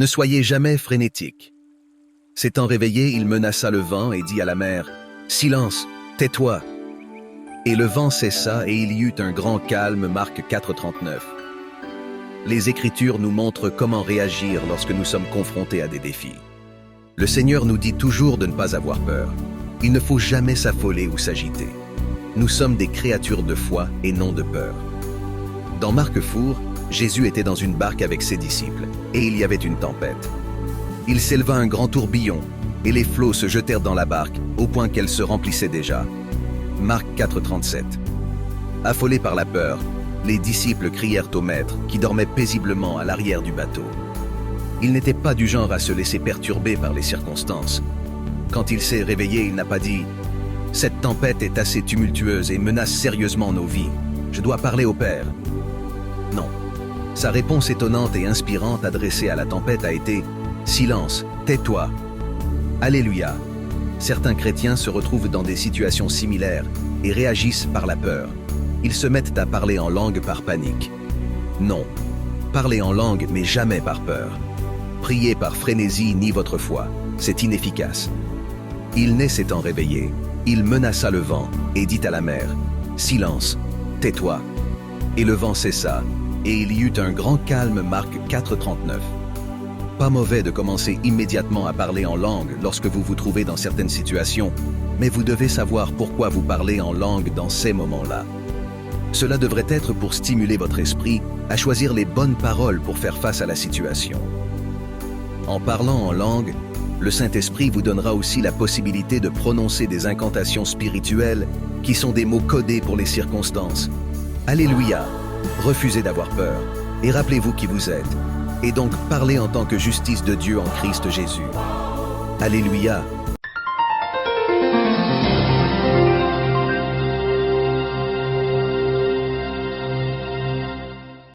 Ne soyez jamais frénétique. S'étant réveillé, il menaça le vent et dit à la mer, « Silence, tais-toi !» Et le vent cessa et il y eut un grand calme, Marc 4,39. Les Écritures nous montrent comment réagir lorsque nous sommes confrontés à des défis. Le Seigneur nous dit toujours de ne pas avoir peur. Il ne faut jamais s'affoler ou s'agiter. Nous sommes des créatures de foi et non de peur. Dans Marc Four, Jésus était dans une barque avec ses disciples, et il y avait une tempête. Il s'éleva un grand tourbillon, et les flots se jetèrent dans la barque, au point qu'elle se remplissait déjà. Marc 4,37. Affolés par la peur, les disciples crièrent au Maître, qui dormait paisiblement à l'arrière du bateau. Il n'était pas du genre à se laisser perturber par les circonstances. Quand il s'est réveillé, il n'a pas dit « Cette tempête est assez tumultueuse et menace sérieusement nos vies. Je dois parler au Père. » Non. Sa réponse étonnante et inspirante adressée à la tempête a été « Silence, tais-toi !» Alléluia. Certains chrétiens se retrouvent dans des situations similaires et réagissent par la peur. Ils se mettent à parler en langue par panique. Non. Parlez en langue, mais jamais par peur. Priez par frénésie ni votre foi. C'est inefficace. Il naît s'étant réveillé. Il menaça le vent et dit à la mer, « Silence, tais-toi !» Et le vent cessa, et il y eut un grand calme, Marc 4,39. Pas mauvais de commencer immédiatement à parler en langue lorsque vous vous trouvez dans certaines situations, mais vous devez savoir pourquoi vous parlez en langue dans ces moments-là. Cela devrait être pour stimuler votre esprit à choisir les bonnes paroles pour faire face à la situation. En parlant en langue, le Saint-Esprit vous donnera aussi la possibilité de prononcer des incantations spirituelles qui sont des mots codés pour les circonstances. Alléluia! Refusez d'avoir peur et rappelez-vous qui vous êtes. Et donc parlez en tant que justice de Dieu en Christ Jésus. Alléluia!